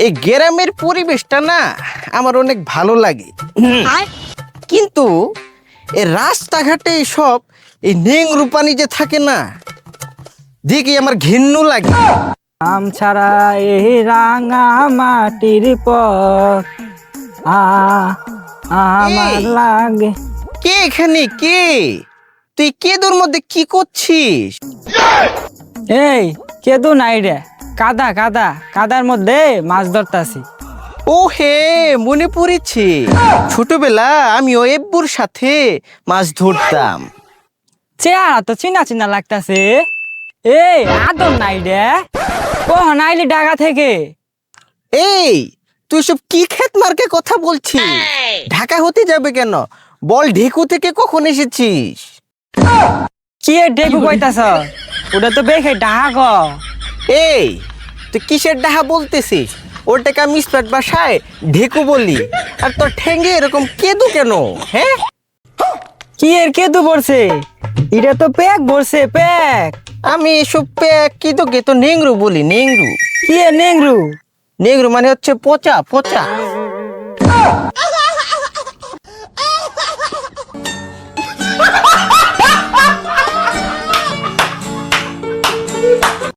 এই গ্রামের পরিবেশটা না আমার অনেক ভালো লাগে। কিন্তু এই রাস্তাঘাটে সব এই নেংরু পানি যে থাকে না, দেখি আমার ঘিন্নু লাগে। আম ছাড়া এই রাঙা মাটির পথ আমার এই, লাগে। কে এখানে? কে তুই? কেদুর মধ্যে কি করছিস? এই কেদু নাই রে, কাদা কাদা কাদার মধ্যে মাছ ধরতাছি। ও হে, মনে পড়েছে। ছোটবেলা আমি ও এব্বুর সাথে মাছ ধরতাম। চেহারা তো চিনা চিনা লাগতাছে। এই আদর নাই রে, ও নাইলি ঢাকা থেকে। এই, তুই সব কি খেত মার্কে কথা বলছিস? ঢাকা হতে যাবে কেন? বল, ঢেকু থেকে কখন এসেছিস? কি এর ডেকু কইতাছ? ওটা তো বেখে ঢাকা। এই, তুই কিসের ডাহা বলতেছিস? ওটাকে আমি স্পেট ভাষায় ঢেকু বলি। আর তোর ঠেঙ্গে এরকম কেদু কেন? হ্যাঁ, কি এর কেদু পড়ছে? এটা তো প্যাক ভরছে প্যাক। আমি এসব কি তোকে তো নেংরু বলি, নেংরু। কি এর নেংরু? নেংরু মানে হচ্ছে পচা পচা।